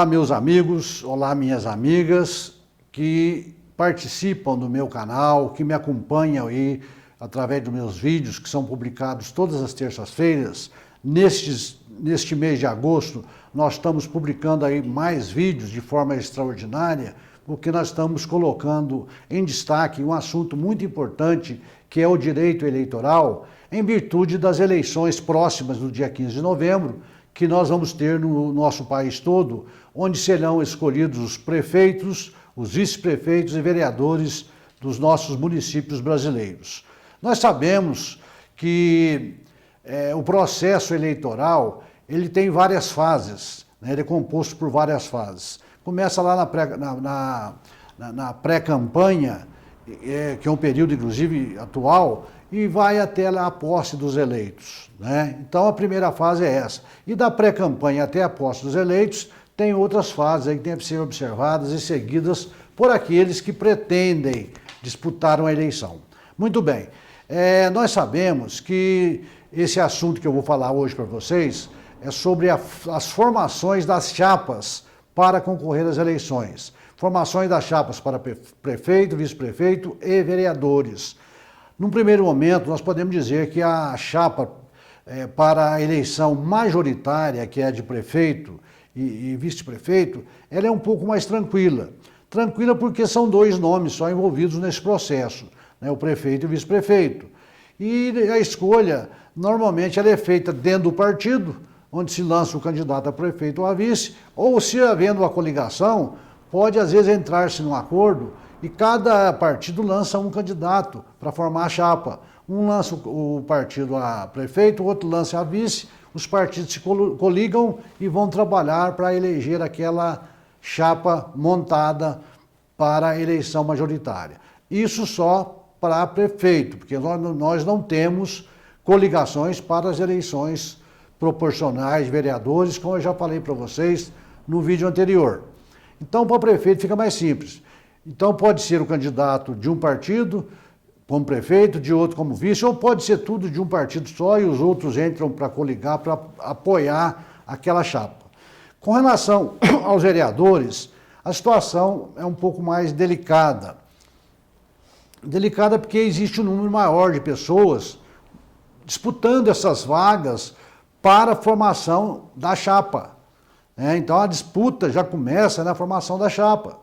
Olá, meus amigos, olá, minhas amigas que participam do meu canal, que me acompanham aí através dos meus vídeos que são publicados todas as terças-feiras. Neste mês de agosto, nós estamos publicando aí mais vídeos de forma extraordinária, porque nós estamos colocando em destaque um assunto muito importante, que é o direito eleitoral, em virtude das eleições próximas do dia 15 de novembro, que nós vamos ter no nosso país todo, onde serão escolhidos os prefeitos, os vice-prefeitos e vereadores dos nossos municípios brasileiros. Nós sabemos que o processo eleitoral ele tem várias fases, né? Ele é composto por várias fases. Começa lá na pré-campanha, que é um período, inclusive, atual, e vai até lá a posse dos eleitos, né? Então, a primeira fase é essa. E da pré-campanha até a posse dos eleitos, tem outras fases aí que têm que ser observadas e seguidas por aqueles que pretendem disputar uma eleição. Muito bem. Nós sabemos que esse assunto que eu vou falar hoje para vocês é sobre as formações das chapas para concorrer às eleições. Formações das chapas para prefeito, vice-prefeito e vereadores. Num primeiro momento, nós podemos dizer que a chapa para a eleição majoritária, que é a de prefeito e vice-prefeito, ela é um pouco mais tranquila. Tranquila porque são dois nomes só envolvidos nesse processo, né? O prefeito e o vice-prefeito. E a escolha, normalmente, ela é feita dentro do partido, onde se lança o candidato a prefeito ou a vice, ou se havendo uma coligação, pode às vezes entrar-se num acordo e cada partido lança um candidato para formar a chapa. Um lança o partido a prefeito, o outro lança a vice, os partidos se coligam e vão trabalhar para eleger aquela chapa montada para a eleição majoritária. Isso só para prefeito, porque nós não temos coligações para as eleições proporcionais de vereadores, como eu já falei para vocês no vídeo anterior. Então, para o prefeito fica mais simples. Então, pode ser o candidato de um partido como prefeito, de outro como vice, ou pode ser tudo de um partido só e os outros entram para coligar, para apoiar aquela chapa. Com relação aos vereadores, a situação é um pouco mais delicada. Delicada porque existe um número maior de pessoas disputando essas vagas para a formação da chapa. Então a disputa já começa na formação da chapa,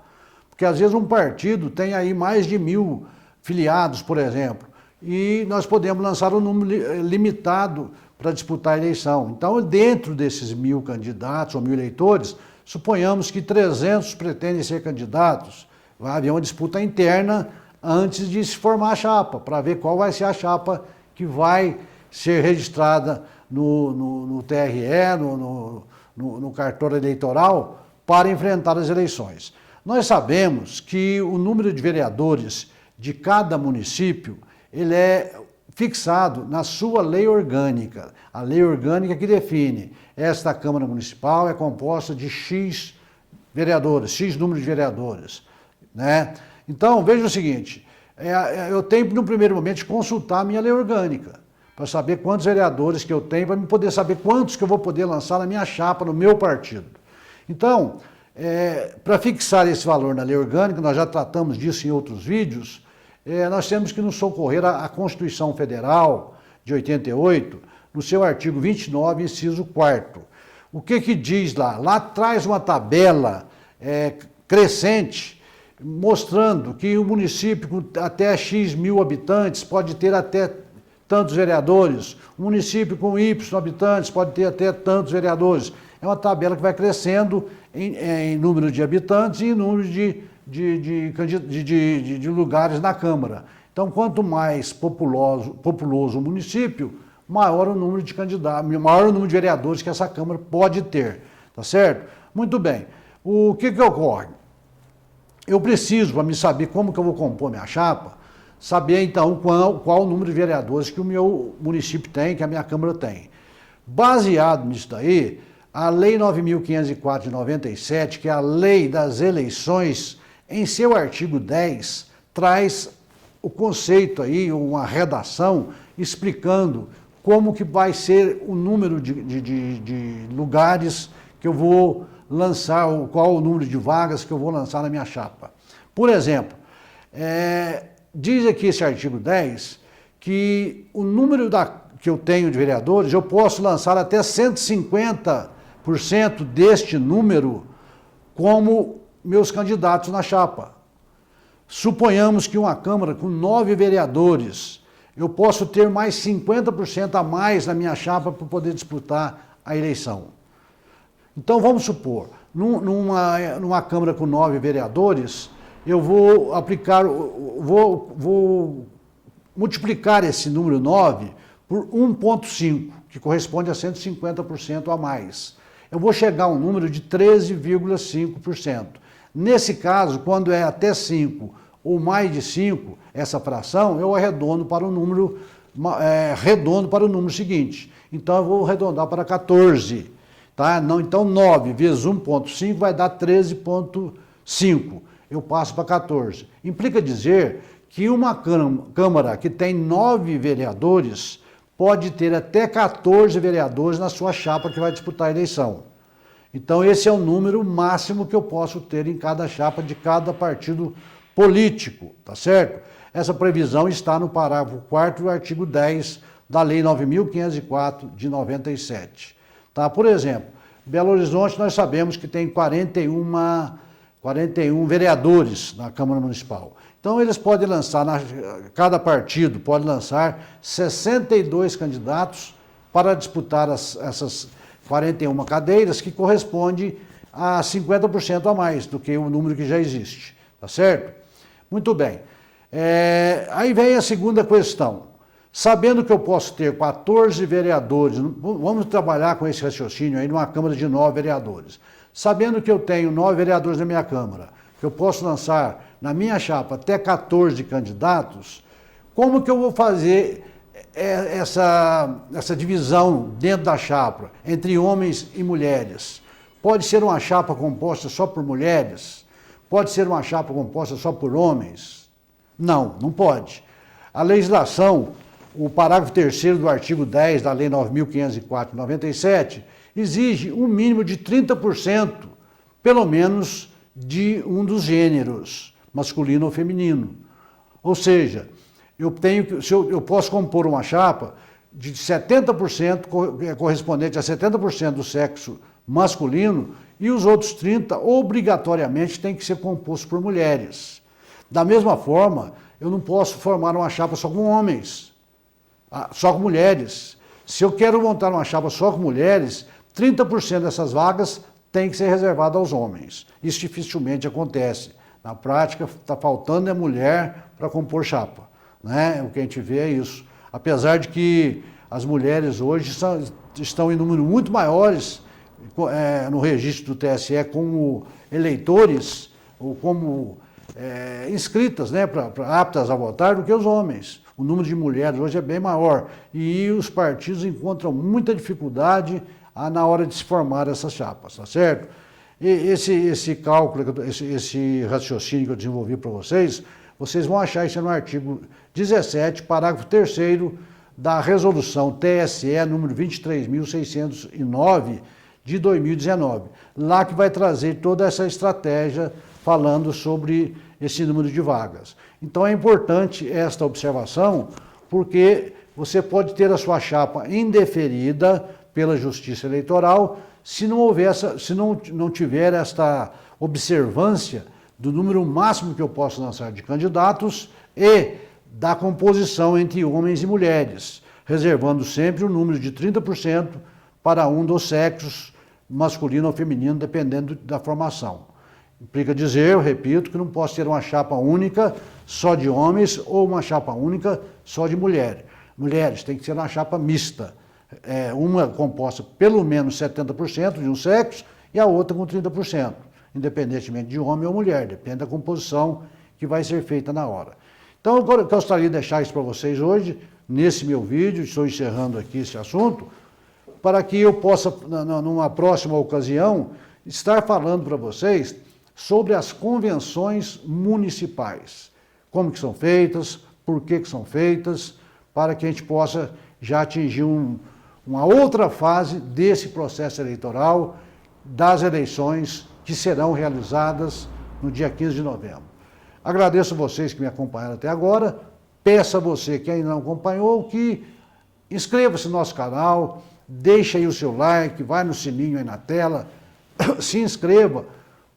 porque às vezes um partido tem aí mais de 1000 filiados, por exemplo, e nós podemos lançar um número limitado para disputar a eleição. Então, dentro desses 1000 candidatos ou 1000 eleitores, suponhamos que 300 pretendem ser candidatos, vai haver uma disputa interna antes de se formar a chapa, para ver qual vai ser a chapa que vai ser registrada no TRE, no cartório eleitoral, para enfrentar as eleições. Nós sabemos que o número de vereadores de cada município, ele é fixado na sua lei orgânica. A lei orgânica que define, esta Câmara Municipal é composta de X vereadores, X número de vereadores, né? Então, veja o seguinte, eu tenho, no primeiro momento, de consultar a minha lei orgânica, para saber quantos vereadores que eu tenho, para poder saber quantos que eu vou poder lançar na minha chapa, no meu partido. Então, para fixar esse valor na lei orgânica, nós já tratamos disso em outros vídeos, nós temos que nos socorrer à Constituição Federal de 88, no seu artigo 29, inciso 4º. O que diz lá? Lá traz uma tabela crescente, mostrando que o município com até X mil habitantes pode ter até tantos vereadores, um município com Y habitantes pode ter até tantos vereadores. É uma tabela que vai crescendo em número de habitantes e em número de lugares na Câmara. Então, quanto mais populoso o município, maior o número de candidatos, maior o número de vereadores que essa Câmara pode ter, tá certo? Muito bem. O que ocorre? Eu preciso, para me saber como que eu vou compor minha chapa, saber então qual o número de vereadores que o meu município tem, que a minha Câmara tem. Baseado nisso daí, a Lei 9.504 de 97, que é a Lei das Eleições, em seu artigo 10, traz o conceito aí, uma redação, explicando como que vai ser o número de lugares que eu vou lançar, qual o número de vagas que eu vou lançar na minha chapa. Por exemplo, diz aqui esse artigo 10 que o número que eu tenho de vereadores, eu posso lançar até 150% deste número como meus candidatos na chapa. Suponhamos que uma Câmara com 9 vereadores, eu posso ter mais 50% a mais na minha chapa para poder disputar a eleição. Então vamos supor, numa Câmara com 9 vereadores, eu vou aplicar, vou multiplicar esse número 9 por 1,5, que corresponde a 150% a mais. Eu vou chegar a um número de 13,5%. Nesse caso, quando é até 5 ou mais de 5, essa fração, eu arredondo para o número, seguinte. Então, eu vou arredondar para 14. Tá? Então, 9 vezes 1,5 vai dar 13,5. Eu passo para 14. Implica dizer que uma Câmara que tem 9 vereadores pode ter até 14 vereadores na sua chapa que vai disputar a eleição. Então, esse é o número máximo que eu posso ter em cada chapa de cada partido político, tá certo? Essa previsão está no parágrafo 4º do artigo 10 da Lei 9.504 de 97. Tá? Por exemplo, Belo Horizonte nós sabemos que tem 41 vereadores na Câmara Municipal. Então, eles podem lançar, cada partido pode lançar 62 candidatos para disputar essas 41 cadeiras, que corresponde a 50% a mais do que o número que já existe, tá certo? Muito bem. Aí vem a segunda questão. Sabendo que eu posso ter 14 vereadores, vamos trabalhar com esse raciocínio aí numa Câmara de 9 vereadores. Sabendo que eu tenho 9 vereadores na minha Câmara, que eu posso lançar na minha chapa até 14 candidatos, como que eu vou fazer essa divisão dentro da chapa, entre homens e mulheres? Pode ser uma chapa composta só por mulheres? Pode ser uma chapa composta só por homens? Não, não pode. A legislação, o parágrafo 3º do artigo 10 da Lei 9.504 de 97, exige um mínimo de 30%, pelo menos, de um dos gêneros, masculino ou feminino. Ou seja, eu posso compor uma chapa de 70% correspondente a 70% do sexo masculino e os outros 30% obrigatoriamente têm que ser compostos por mulheres. Da mesma forma, eu não posso formar uma chapa só com homens, só com mulheres. Se eu quero montar uma chapa só com mulheres, 30% dessas vagas tem que ser reservada aos homens. Isso dificilmente acontece. Na prática, está faltando mulher para compor chapa. Né? O que a gente vê é isso. Apesar de que as mulheres hoje estão em número muito maiores no registro do TSE como eleitores ou como inscritas, né, aptas a votar, do que os homens. O número de mulheres hoje é bem maior. E os partidos encontram muita dificuldade na hora de se formar essas chapas, tá certo? E esse cálculo, esse raciocínio que eu desenvolvi para vocês vão achar isso no artigo 17, parágrafo 3º da resolução TSE número 23.609 de 2019. Lá que vai trazer toda essa estratégia falando sobre esse número de vagas. Então é importante esta observação, porque você pode ter a sua chapa indeferida pela Justiça Eleitoral se não tiver esta observância do número máximo que eu posso lançar de candidatos e da composição entre homens e mulheres, reservando sempre o número de 30% para um dos sexos, masculino ou feminino, dependendo da formação. Implica dizer, eu repito, que não posso ter uma chapa única só de homens ou uma chapa única só de mulheres. Mulheres, tem que ser uma chapa mista. Uma composta pelo menos 70% de um sexo e a outra com 30%, independentemente de homem ou mulher, depende da composição que vai ser feita na hora. Então, eu gostaria de deixar isso para vocês hoje, nesse meu vídeo, estou encerrando aqui esse assunto, para que eu possa, numa próxima ocasião, estar falando para vocês sobre as convenções municipais, como que são feitas, por que são feitas, para que a gente possa já atingir uma outra fase desse processo eleitoral das eleições que serão realizadas no dia 15 de novembro. Agradeço vocês que me acompanharam até agora. Peço a você que ainda não acompanhou que inscreva-se no nosso canal, deixe aí o seu like, vai no sininho aí na tela, se inscreva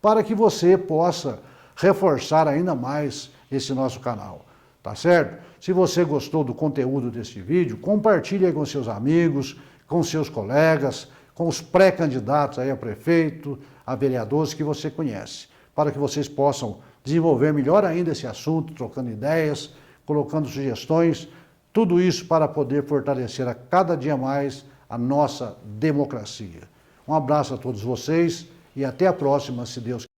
para que você possa reforçar ainda mais esse nosso canal, tá certo? Se você gostou do conteúdo desse vídeo, compartilhe aí com seus amigos, com seus colegas, com os pré-candidatos aí a prefeito, a vereadores que você conhece, para que vocês possam desenvolver melhor ainda esse assunto, trocando ideias, colocando sugestões, tudo isso para poder fortalecer a cada dia mais a nossa democracia. Um abraço a todos vocês e até a próxima, se Deus quiser.